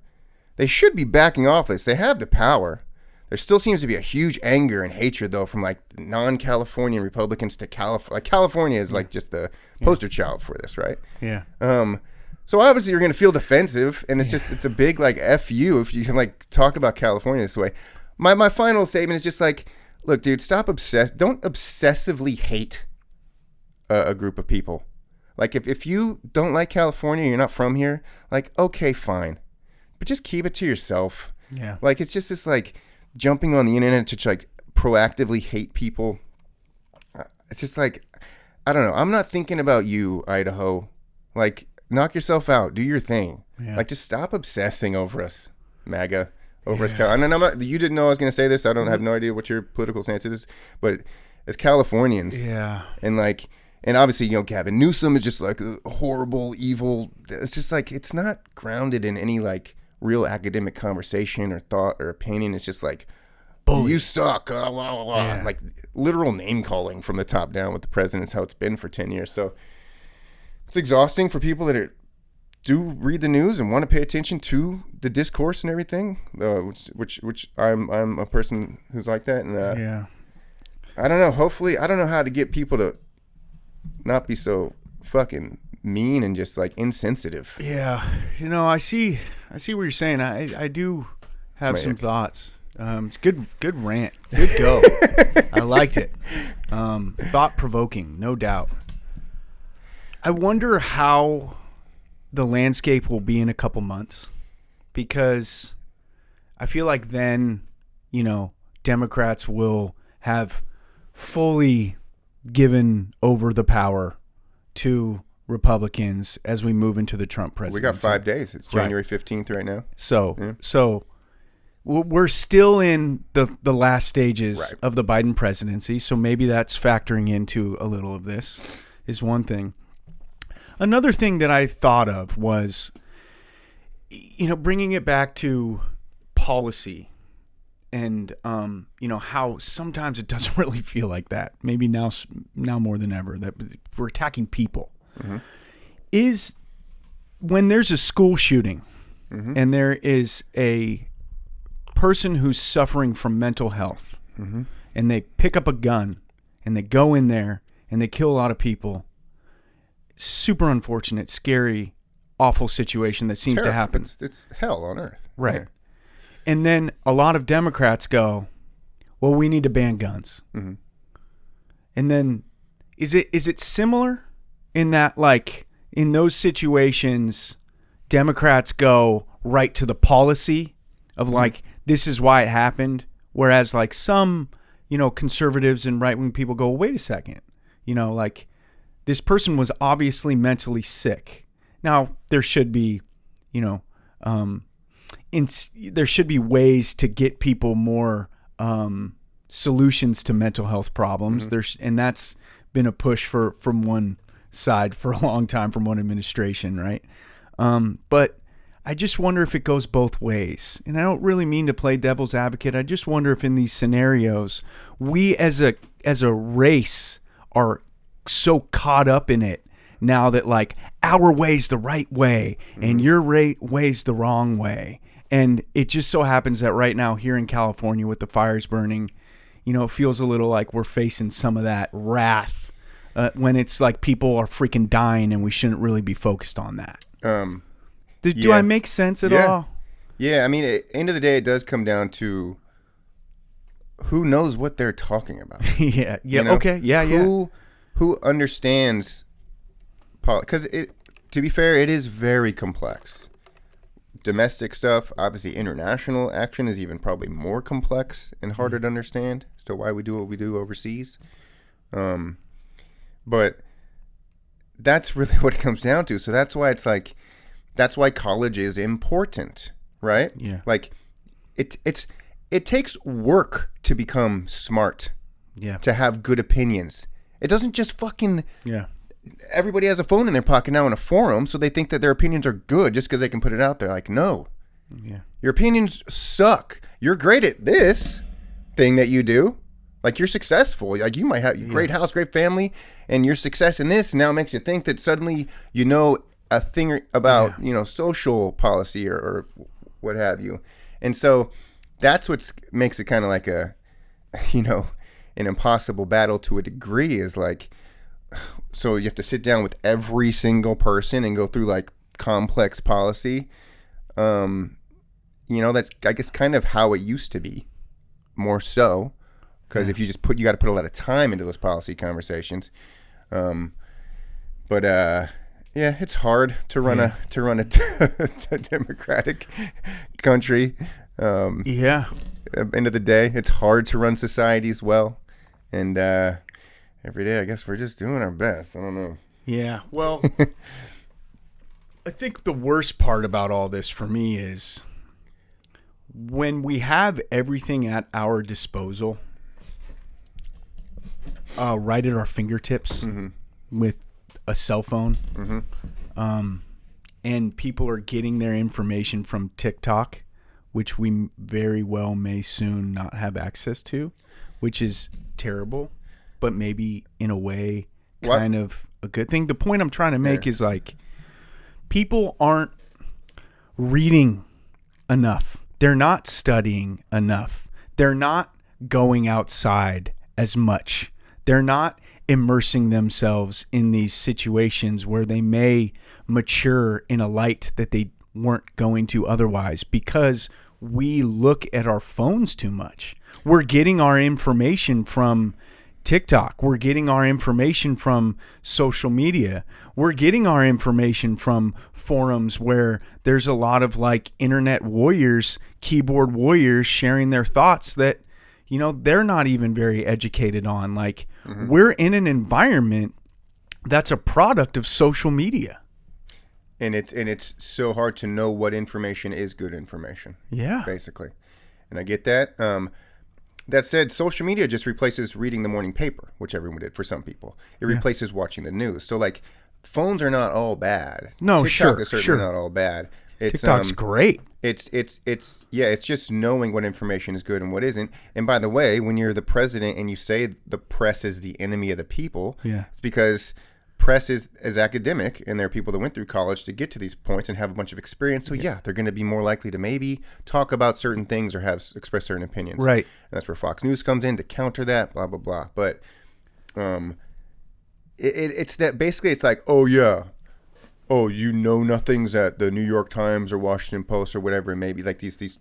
they should be backing off this. They have the power. There still seems to be a huge anger and hatred though from like non-Californian Republicans to California. Like California is like just the poster child for this, right? Yeah. So obviously you're going to feel defensive, and it's a big like F you if you can like talk about California this way. My final statement is just like, look, dude, don't obsessively hate a group of people. Like, if you don't like California, you're not from here, like, okay, fine. But just keep it to yourself. Yeah. Like, it's just this, like, jumping on the internet to, like, proactively hate people. It's just like, I don't know. I'm not thinking about you, Idaho. Like, knock yourself out. Do your thing. Yeah. Like, just stop obsessing over us, MAGA. Over us. And I'm not, you didn't know I was going to say this. I have no idea what your political stance is. But as Californians. Yeah. And, like, and obviously, Gavin Newsom is just, like, horrible, evil. It's just, like, it's not grounded in any, like, real academic conversation or thought or opinion. It's just, like, bully. You suck. Blah, blah, blah. Yeah. Like, literal name calling from the top down with the president is how it's been for 10 years. So it's exhausting for people that do read the news and want to pay attention to the discourse and everything, which I'm a person who's like that. And yeah. I don't know. Hopefully, I don't know how to get people to not be so fucking mean and just, like, insensitive. Yeah. I see what you're saying. I do have some thoughts. It's good rant. Good go. I liked it. Thought-provoking, no doubt. I wonder how the landscape will be in a couple months, because I feel like then, Democrats will have fully given over the power to Republicans as we move into the Trump presidency. We got 5 days. It's January 15th right now. So we're still in the last stages of the Biden presidency, so maybe that's factoring into a little of this, is one thing. Another thing that I thought of was, bringing it back to policy and, how sometimes it doesn't really feel like that. Maybe now more than ever, that we're attacking people. Mm-hmm. Is when there's a school shooting and there is a person who's suffering from mental health and they pick up a gun and they go in there and they kill a lot of people. Super unfortunate, scary, awful situation that seems to happen. It's hell on earth. Right. Yeah. And then a lot of Democrats go, well, we need to ban guns. Mm-hmm. And then is it similar in that, like, in those situations, Democrats go right to the policy of, like, this is why it happened, whereas, like, some, conservatives and right-wing people go, wait a second, like, this person was obviously mentally sick. Now, there should be, there should be ways to get people more solutions to mental health problems. And that's been a push from one side for a long time, from one administration, right? But I just wonder if it goes both ways. And I don't really mean to play devil's advocate. I just wonder if in these scenarios, we as a race are so caught up in it now that, like, our way's the right way and your way's the wrong way. And it just so happens that right now here in California with the fires burning, it feels a little like we're facing some of that wrath when it's like people are freaking dying and we shouldn't really be focused on that. Do I make sense at all? Yeah, I mean, at the end of the day, it does come down to who knows what they're talking about. Yeah, okay, yeah. Who understands because to be fair, it is very complex. Domestic stuff, obviously international action is even probably more complex and harder to understand as to why we do what we do overseas. But that's really what it comes down to. So that's why that's why college is important, right? Yeah. Like it takes work to become smart. Yeah. To have good opinions. It doesn't just fucking... Yeah. Everybody has a phone in their pocket now in a forum, so they think that their opinions are good just because they can put it out there. Like, no. Yeah. Your opinions suck. You're great at this thing that you do. Like, you're successful. Like, you might have a great house, great family, and your success in this now makes you think that suddenly you know a thing about, social policy or what have you. And so that's what makes it kind of like a, an impossible battle to a degree, is like, so you have to sit down with every single person and go through, like, complex policy. That's, I guess, kind of how it used to be, more so, because if you just you got to put a lot of time into those policy conversations. But yeah, it's hard to run a democratic country. Yeah. End of the day, it's hard to run society as well. And every day, I guess we're just doing our best. I don't know. Yeah. Well, I think the worst part about all this for me is when we have everything at our disposal, right at our fingertips with a cell phone, and people are getting their information from TikTok, which we very well may soon not have access to, which is terrible, but maybe in a way kind of a good thing. The point I'm trying to make is like people aren't reading enough. They're not studying enough. They're not going outside as much. They're not immersing themselves in these situations where they may mature in a light that they weren't going to otherwise because we look at our phones too much. We're getting our information from TikTok. We're getting our information from social media. We're getting our information from forums where there's a lot of like internet warriors, keyboard warriors sharing their thoughts that, you know, they're not even very educated on. Like we're in an environment that's a product of social media. And it's so hard to know what information is good information. Yeah. Basically. And I get that. That said, social media just replaces reading the morning paper, which everyone did for some people. It replaces watching the news. So like phones are not all bad. No, TikTok is certainly not all bad. It's, TikTok's great. It's just knowing what information is good and what isn't. And by the way, when you're the president and you say the press is the enemy of the people, it's because press is academic, and there are people that went through college to get to these points and have a bunch of experience. So they're going to be more likely to maybe talk about certain things or express certain opinions. Right. And that's where Fox News comes in to counter that, blah, blah, blah. But it's that basically it's like, oh, yeah. Oh, you know nothing's at the New York Times or Washington Post or whatever it may be, like these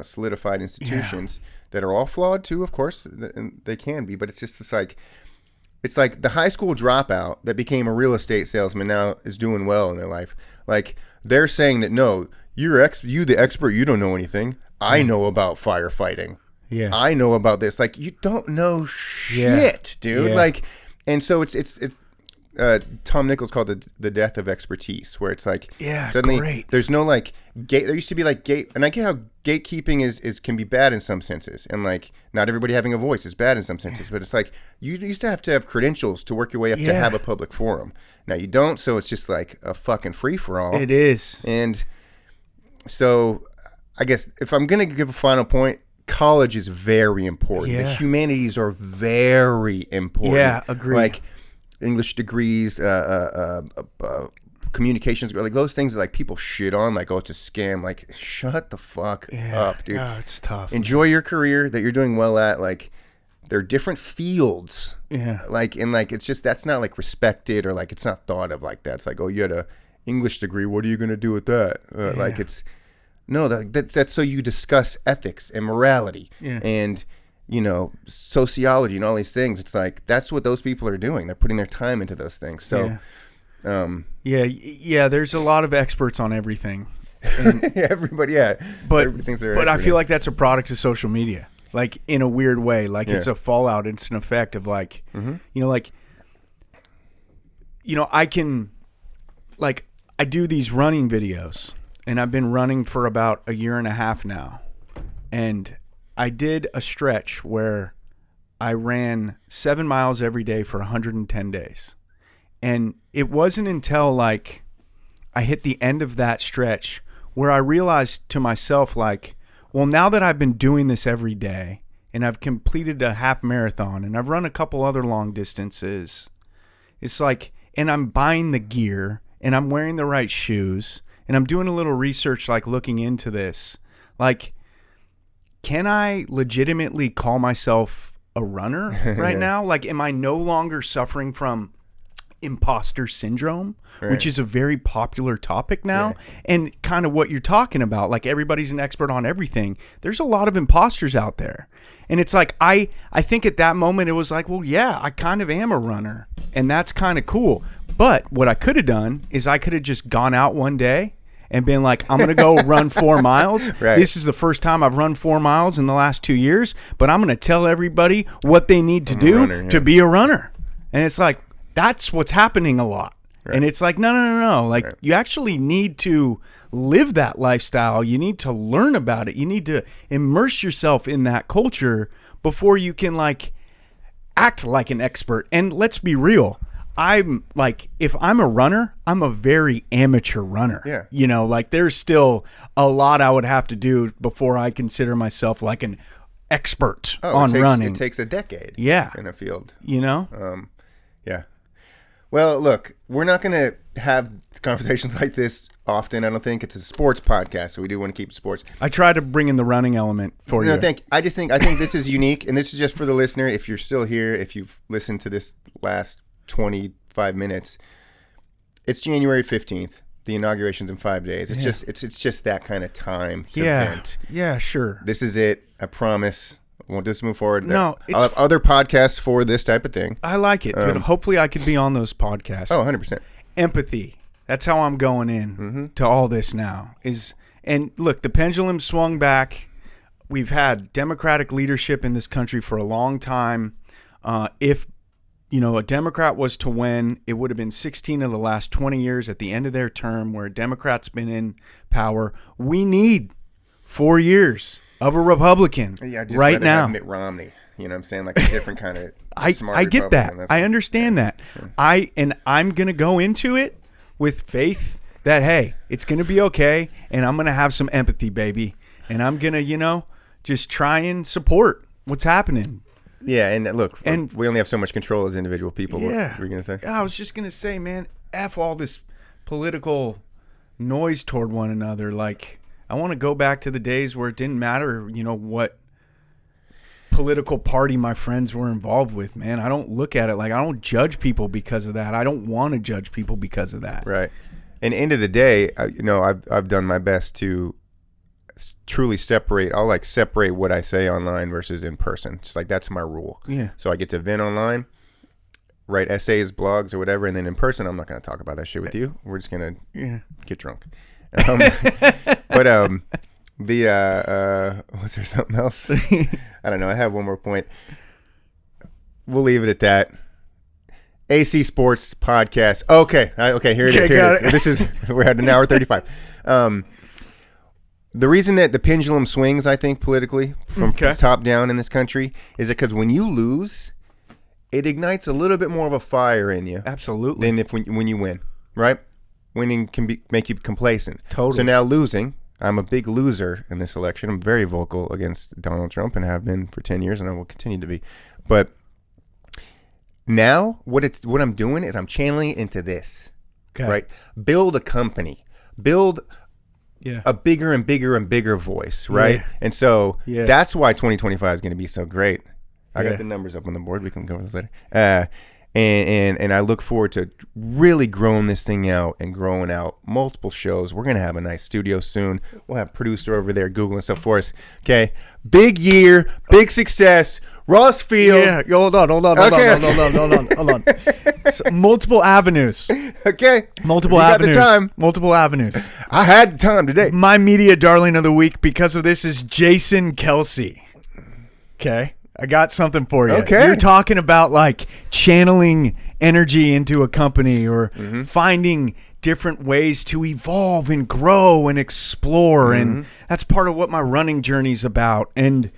solidified institutions that are all flawed too, of course, and they can be, but it's just it's like the high school dropout that became a real estate salesman now is doing well in their life. Like they're saying that no, you the expert, you don't know anything. I know about firefighting. Yeah, I know about this. Like you don't know shit, dude. Yeah. Like, and so it's Tom Nichols called the death of expertise, where it's like suddenly there's no like gate. There used to be like and I get how gatekeeping is can be bad in some senses, and like not everybody having a voice is bad in some senses, but it's like you used to have credentials to work your way up to have a public forum. Now you don't, so it's just like a fucking free for all. It is, and so I guess if I'm gonna give a final point, college is very important. The humanities are very important. Yeah, agree. Like English degrees, communications, like those things that like people shit on, like, oh, it's a scam. Like, shut the fuck up, dude. Yeah, it's tough. Enjoy your career that you're doing well at. Like, they're different fields. Yeah. Like, and like, it's just, that's not like respected or like, it's not thought of like that. It's like, oh, you had a English degree. What are you going to do with that? Like, it's, no, that's so you discuss ethics and morality and, you know, sociology and all these things. It's like, that's what those people are doing. They're putting their time into those things. So, there's a lot of experts on everything. And everybody, but everybody thinks they're I feel like that's a product of social media, like in a weird way. Like it's a fallout. It's an effect of like, I can, like, I do these running videos, and I've been running for about a year and a half now, and I did a stretch where I ran 7 miles every day for 110 days. And it wasn't until like I hit the end of that stretch where I realized to myself, like, well, now that I've been doing this every day and I've completed a half marathon and I've run a couple other long distances, it's like, and I'm buying the gear and I'm wearing the right shoes and I'm doing a little research, like looking into this, like, can I legitimately call myself a runner right now? Like, am I no longer suffering from imposter syndrome, which is a very popular topic now, and kind of what you're talking about? Like, everybody's an expert on everything. There's a lot of imposters out there. And it's like, I think at that moment it was like, well, yeah, I kind of am a runner, and that's kind of cool. But what I could have done is I could have just gone out one day and been like, I'm going to go run 4 miles. Right. This is the first time I've run 4 miles in the last 2 years, but I'm going to tell everybody what they need to do to be a runner. And it's like, that's what's happening a lot. Right. And it's like, no. Like, you actually need to live that lifestyle. You need to learn about it. You need to immerse yourself in that culture before you can, like, act like an expert. And let's be real. I'm like, if I'm a runner, I'm a very amateur runner. Yeah. You know, like there's still a lot I would have to do before I consider myself like an expert on running. It takes a decade. Yeah. In a field. You know? Yeah. Well, look, we're not going to have conversations like this often. I don't think it's a sports podcast, so we do want to keep sports. I try to bring in the running element for you. I think this is unique, and this is just for the listener. If you're still here, if you've listened to this last 25 minutes, it's January 15th. The inauguration's in 5 days. It's just that kind of time to vent. Yeah, sure. This is it. I promise. I won't just move forward. No, I'll have other podcasts for this type of thing. I like it. Hopefully I could be on those podcasts. Oh, 100%. Empathy. That's how I'm going in to all this now. And look, the pendulum swung back. We've had Democratic leadership in this country for a long time. If a Democrat was to win, it would have been 16 of the last 20 years at the end of their term where a Democrat's been in power. We need 4 years of a Republican right now. Mitt Romney, you know what I'm saying? Like a different kind of I get that. I understand that. I'm going to go into it with faith that, hey, it's going to be okay, and I'm going to have some empathy, baby. And I'm going to, just try and support what's happening. Yeah, and look, we only have so much control as individual people. Yeah. What were you going to say? I was just going to say, man, F all this political noise toward one another. Like, I want to go back to the days where it didn't matter, what political party my friends were involved with, man. I don't look at it like I don't judge people because of that. I don't want to judge people because of that. Right. And end of the day, I've done my best to truly separate. I'll separate what I say online versus in person. Just like that's my rule. Yeah. So I get to vent online, write essays, blogs, or whatever, and then in person, I'm not going to talk about that shit with you. We're just going to get drunk. But was there something else? I don't know. I have one more point. We'll leave it at that. AC Sports Podcast. Okay. Here it is. This is we're at an hour 35. The reason that the pendulum swings, I think, politically from top down in this country is because when you lose, it ignites a little bit more of a fire in you. Absolutely. Than when you win, right? Winning can make you complacent. Totally. So now losing, I'm a big loser in this election. I'm very vocal against Donald Trump and have been for 10 years, and I will continue to be. But now what I'm doing is I'm channeling into this, right? Build a company. Build a bigger and bigger and bigger voice, right? Yeah. And so that's why 2025 is going to be so great. I got the numbers up on the board. We can go over those later. And I look forward to really growing this thing out and growing out multiple shows. We're going to have a nice studio soon. We'll have a producer over there Googling stuff for us. Okay. Big year, big success. Ross Field. Yeah. Hold on. So, multiple avenues. Okay. Multiple you avenues. Got the time. Multiple avenues. I had the time today. My media darling of the week because of this is Jason Kelsey. Okay. I got something for you. Okay. You're talking about like channeling energy into a company or finding different ways to evolve and grow and explore. And that's part of what my running journey is about. And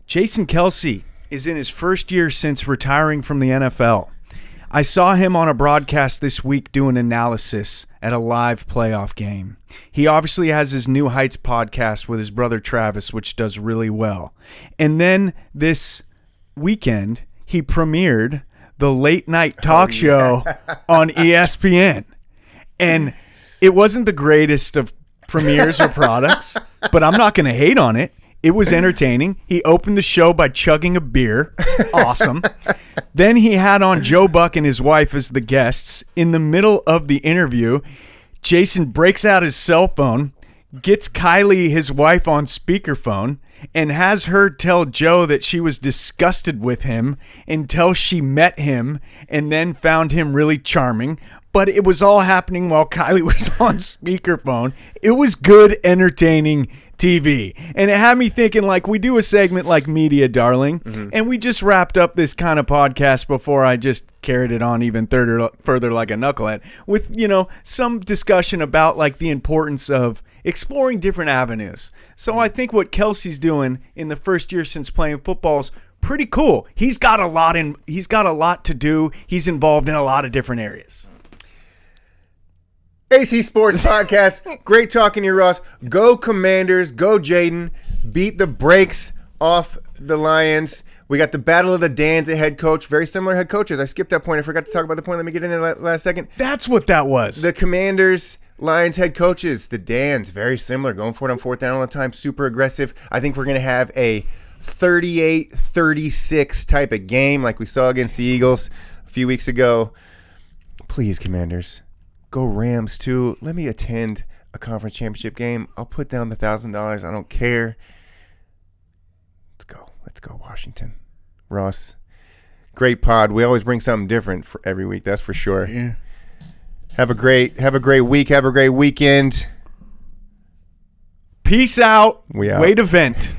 Jason Kelsey is in his first year since retiring from the NFL. I saw him on a broadcast this week doing analysis at a live playoff game. He obviously has his New Heights podcast with his brother Travis, which does really well. And then this weekend, he premiered the late night talk show on ESPN. And it wasn't the greatest of premieres or products, but I'm not going to hate on it. It was entertaining. He opened the show by chugging a beer. Awesome. Then he had on Joe Buck and his wife as the guests. In the middle of the interview, Jason breaks out his cell phone, gets Kylie, his wife, on speakerphone and has her tell Joe that she was disgusted with him until she met him and then found him really charming. But it was all happening while Kylie was on speakerphone. It was good, entertaining TV. And it had me thinking, like, we do a segment like Media Darling, and we just wrapped up this kind of podcast before I just carried it on even further like a knucklehead with, some discussion about, like, the importance of exploring different avenues. So I think what Kelsey's doing in the first year since playing football is pretty cool. He's got a lot to do. He's involved in a lot of different areas. AC Sports Podcast. Great talking to you, Ross. Go Commanders. Go Jaden. Beat the brakes off the Lions. We got the Battle of the Dans at head coach. Very similar head coaches. I skipped that point. I forgot to talk about the point. Let me get into that last second. That's what that was. The Commanders, Lions head coaches. The Dans, very similar. Going for it on fourth down all the time. Super aggressive. I think we're going to have a 38-36 type of game like we saw against the Eagles a few weeks ago. Please, Commanders. Go Rams, too. Let me attend a conference championship game. I'll put down the $1,000. I don't care. Let's go, Washington. Ross, great pod. We always bring something different for every week. That's for sure. Yeah. Have a great week. Have a great weekend. Peace out. We out. Way to vent.